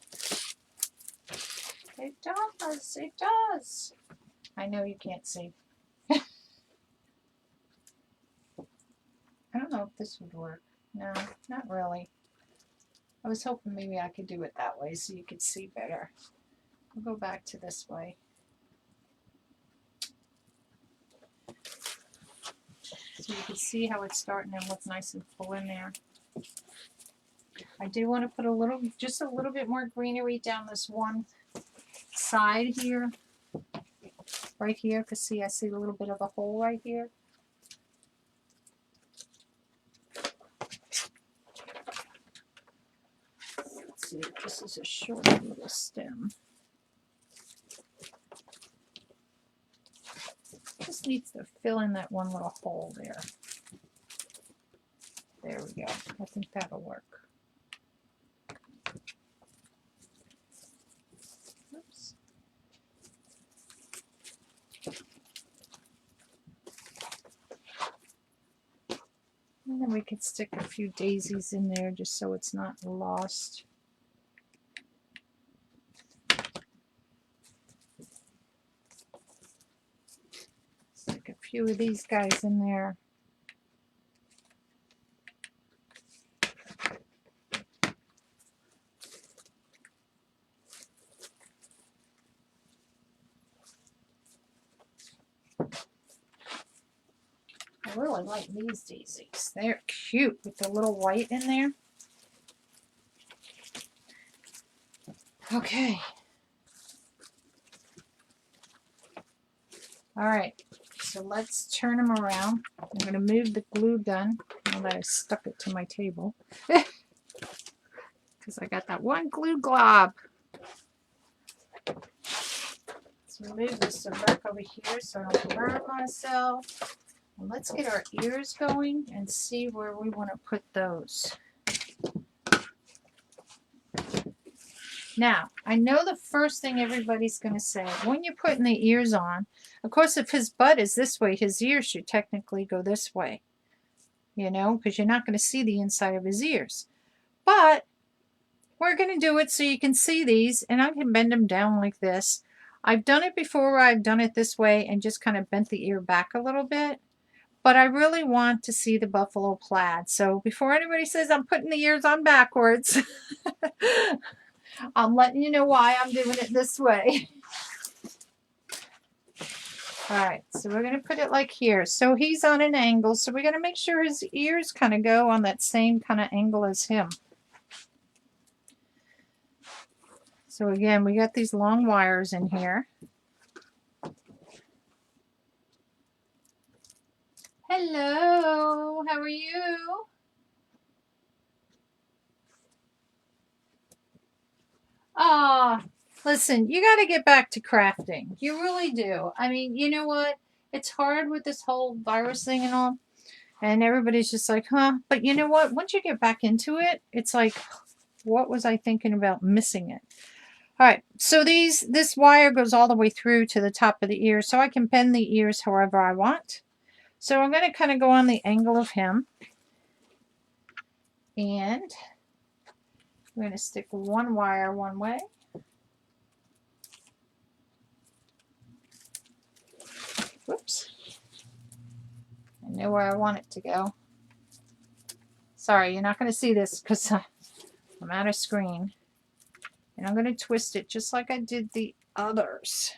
It does. It does. I know you can't see. I don't know if this would work. No, not really. I was hoping maybe I could do it that way so you could see better. We'll go back to this way. So you can see how it's starting to look nice and full in there. I do want to put a little, just a little bit more greenery down this one side here. Right here, because see, I see a little bit of a hole right here. Let's see, this is a short little stem. Just needs to fill in that one little hole there. There we go. I think that'll work. Oops. And then we could stick a few daisies in there just so it's not lost. Stick a few of these guys in there. I really like these daisies. They're cute with the little white in there. Okay. All right. So let's turn them around. I'm going to move the glue gun now that I stuck it to my table. Because I got that one glue glob. Let's remove this back over here so I don't burn myself. And let's get our ears going and see where we want to put those. Now, I know the first thing everybody's going to say, when you're putting the ears on, of course, if his butt is this way, his ears should technically go this way, you know, because you're not going to see the inside of his ears. But we're going to do it so you can see these, and I can bend them down like this. I've done it before. I've done it this way and just kind of bent the ear back a little bit. But I really want to see the buffalo plaid. So before anybody says I'm putting the ears on backwards, I'm letting you know why I'm doing it this way. All right, so we're going to put it like here. So he's on an angle, so we're going to make sure his ears kind of go on that same kind of angle as him. So again, we got these long wires in here. Hello, how are you? Ah, listen, you got to get back to crafting. You really do. I mean, you know what? It's hard with this whole virus thing and all. And everybody's just like, huh? But you know what? Once you get back into it, it's like, what was I thinking about missing it? All right, so this wire goes all the way through to the top of the ear, so I can bend the ears however I want. So I'm going to kind of go on the angle of him. And I'm going to stick one wire one way. Whoops. I know where I want it to go. Sorry, you're not going to see this because I'm out of screen. And I'm going to twist it just like I did the others.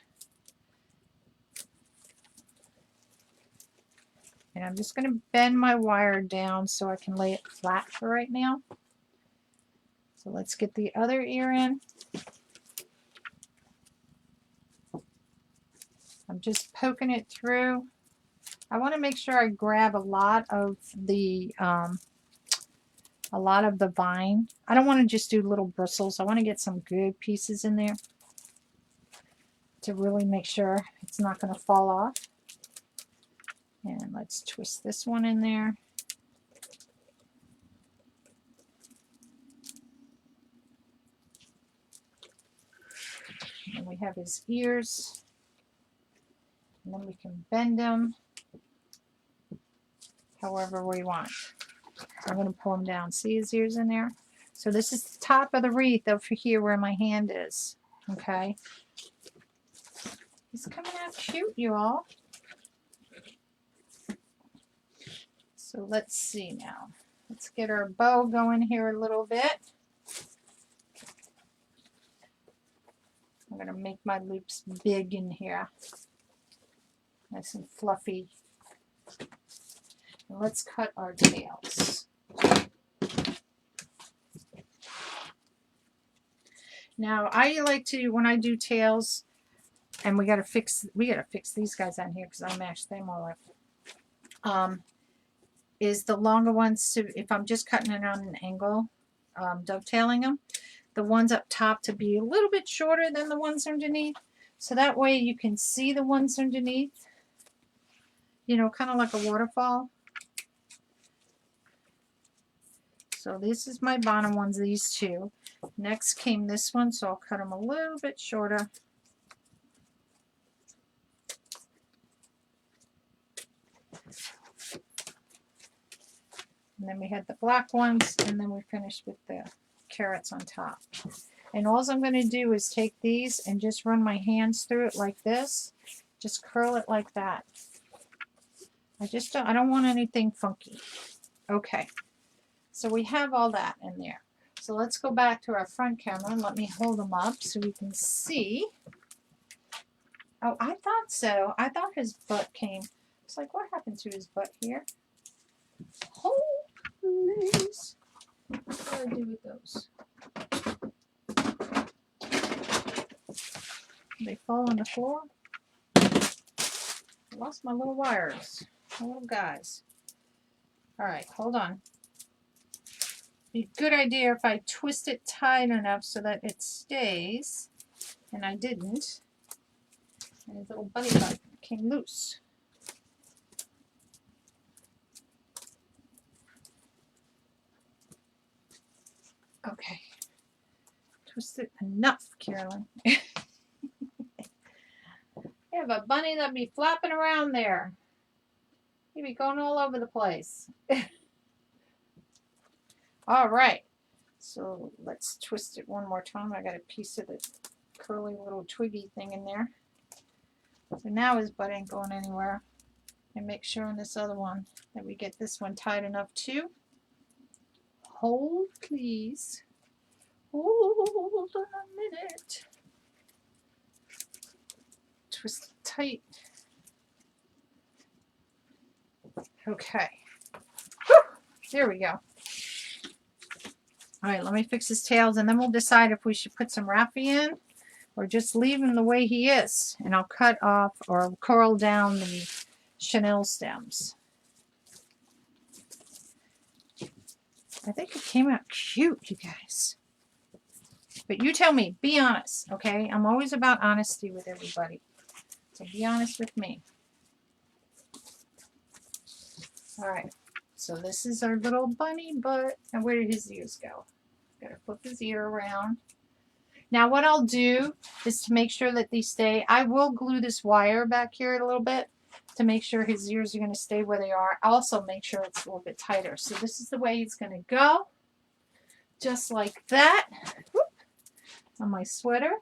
And I'm just going to bend my wire down so I can lay it flat for right now. So let's get the other ear in. I'm just poking it through. I want to make sure I grab a lot of the vine. I don't want to just do little bristles. I want to get some good pieces in there to really make sure it's not going to fall off. And let's twist this one in there. And we have his ears. And then we can bend them however we want. So I'm going to pull them down. See his ears in there? So this is the top of the wreath over here where my hand is. Okay. He's coming out cute, you all. So let's see now. Let's get our bow going here a little bit. make my loops big in here. Nice and fluffy. And let's cut our tails. Now I like to, when I do tails, and we gotta fix these guys on here because I mashed them all up. Is the longer ones to, if I'm just cutting it on an angle, dovetailing them, the ones up top to be a little bit shorter than the ones underneath, so that way you can see the ones underneath, you know, kind of like a waterfall. So this is my bottom ones, these two. Next came this one, so I'll cut them a little bit shorter. And then we had the black ones, and then we finished with the carrots on top. And all I'm going to do is take these and just run my hands through it like this. Just curl it like that. I don't want anything funky. Okay. So we have all that in there. So let's go back to our front camera and let me hold them up so we can see. Oh, I thought so. I thought his butt came. It's like, what happened to his butt here? Oh, please. What do I do with those? They fall on the floor. I lost my little wires. My little guys. All right, hold on. Be a good idea if I twist it tight enough so that it stays. And I didn't. And his little bunny butt came loose. Okay. Twist it enough, Carolyn. You have a bunny that'd be flapping around there. He'd be going all over the place. All right. So let's twist it one more time. I got a piece of the curly little twiggy thing in there. So now his butt ain't going anywhere. And make sure on this other one that we get this one tight enough too. Hold, please. Hold on a minute. Twist it tight. Okay. Whew. There we go. All right, let me fix his tails, and then we'll decide if we should put some raffia in or just leave him the way he is. And I'll cut off or curl down the chenille stems. I think it came out cute, you guys. But you tell me, be honest, okay? I'm always about honesty with everybody. So be honest with me. All right. So this is our little bunny butt. And where did his ears go? Gotta flip his ear around. Now what I'll do is to make sure that these stay, I will glue this wire back here a little bit to make sure his ears are going to stay where they are. I'll also make sure it's a little bit tighter. So this is the way it's going to go. Just like that. Whoop. On my sweater.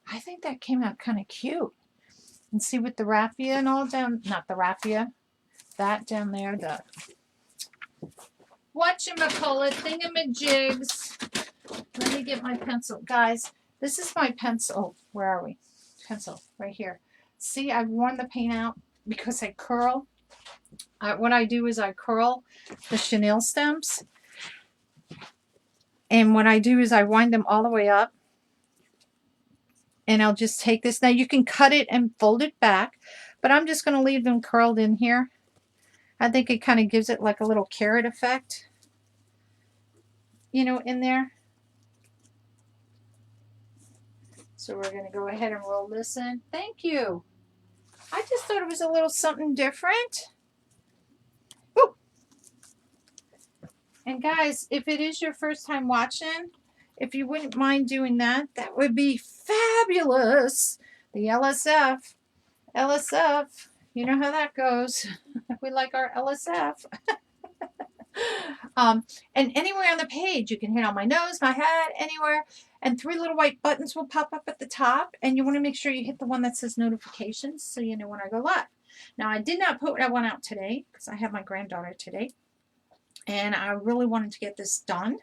I think that came out kind of cute. And see with the raffia and all down, not the raffia, that down there, the whatchamacallit thingamajigs. Let me get my pencil. Guys, this is my pencil. Where are we? Pencil, right here. See, I've worn the paint out because I curl. What I do is I curl the chenille stems. And what I do is I wind them all the way up. And I'll just take this. Now you can cut it and fold it back. But I'm just going to leave them curled in here. I think it kind of gives it like a little carrot effect. You know, in there. So we're going to go ahead and roll this in. Thank you. I just thought it was a little something different. Ooh. And guys, if it is your first time watching, if you wouldn't mind doing that, that would be fabulous. The LSF. LSF. You know how that goes. We like our LSF. And anywhere on the page, you can hit on my nose, my head, anywhere. And 3 little white buttons will pop up at the top. And you want to make sure you hit the one that says notifications so you know when I go live. Now, I did not put that one out today because I have my granddaughter today. And I really wanted to get this done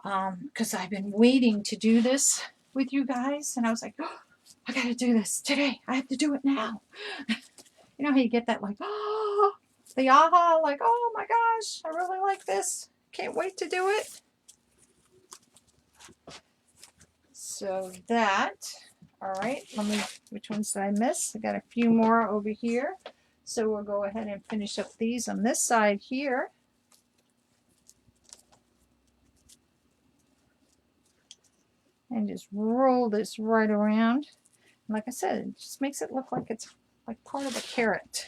because I've been waiting to do this with you guys. And I was like, oh, I gotta do this today. I have to do it now. You know how you get that like, oh, the aha, like, oh my gosh, I really like this. Can't wait to do it. So that, all right, which ones did I miss? I got a few more over here. So we'll go ahead and finish up these on this side here. And just roll this right around. And like I said, it just makes it look like it's like part of a carrot.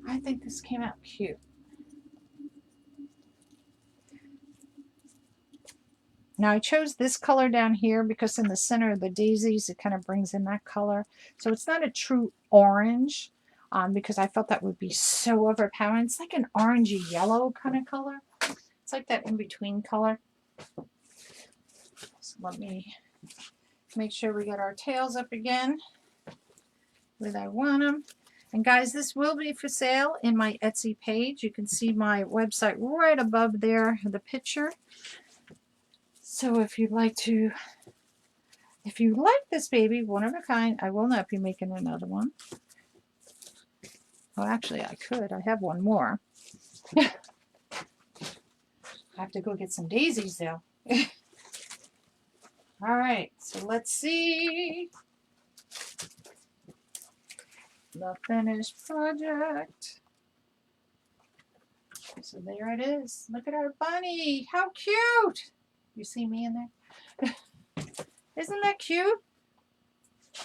I think this came out cute. Now I chose this color down here because in the center of the daisies, it kind of brings in that color. So it's not a true orange because I felt that would be so overpowering. It's like an orangey yellow kind of color. It's like that in-between color. So let me make sure we get our tails up again where I want them. And guys, this will be for sale in my Etsy page. You can see my website right above there, the picture. So if you'd like to, if you like this baby, one of a kind, I will not be making another one. Well, actually, I could. I have one more. I have to go get some daisies, though. All right, so let's see the finished project. So there it is. Look at our bunny. How cute. You see me in there? Isn't that cute?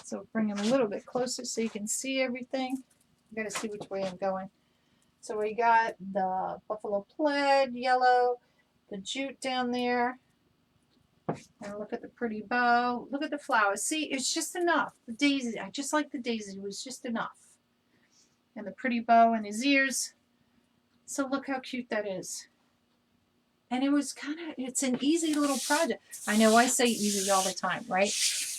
So bring him a little bit closer so you can see everything. You got to see which way I'm going. So we got the buffalo plaid yellow, the jute down there. And look at the pretty bow. Look at the flowers. See, it's just enough. The daisy, I just like the daisy. It was just enough. And the pretty bow in his ears. So look how cute that is. And it was it's an easy little project. I know I say easy all the time, right?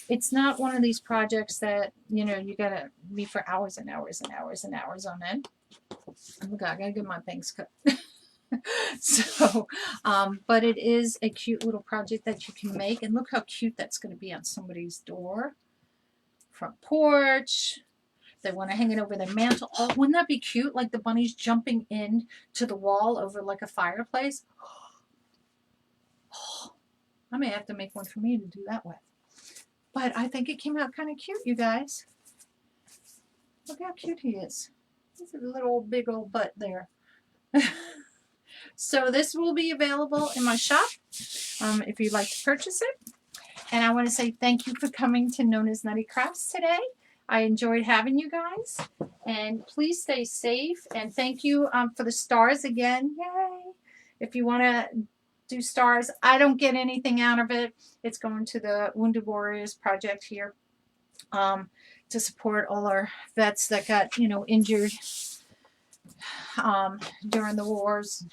It's not one of these projects that, you know, you got to be for hours and hours and hours and hours on end. Oh my God, I got to get my bangs cut. So, but it is a cute little project that you can make. And look how cute that's going to be on somebody's door, front porch. They want to hang it over their mantle. Oh, wouldn't that be cute? Like the bunnies jumping in to the wall over like a fireplace. Oh, I may have to make one for me to do that with. But I think it came out kind of cute, you guys. Look how cute he is. He's a little big old butt there. So this will be available in my shop if you'd like to purchase it. And I want to say thank you for coming to NonnasNuttykrafts today. I enjoyed having you guys. And please stay safe. And thank you for the stars again. Yay! If you want to do stars, I don't get anything out of it. It's going to the Wounded Warriors Project here to support all our vets that got, you know, injured during the wars.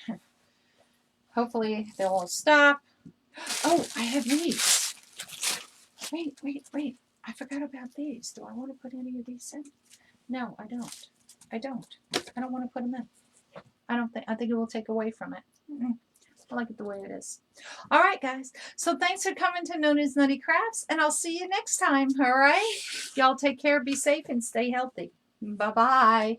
Hopefully they'll all stop. Oh, I have these. Wait. I forgot about these. Do I want to put any of these in? No, I don't. I don't want to put them in. I think it will take away from it. I like it the way it is. All right, guys. So thanks for coming to NonnasNuttykrafts, and I'll see you next time. All right? Y'all take care, be safe, and stay healthy. Bye-bye.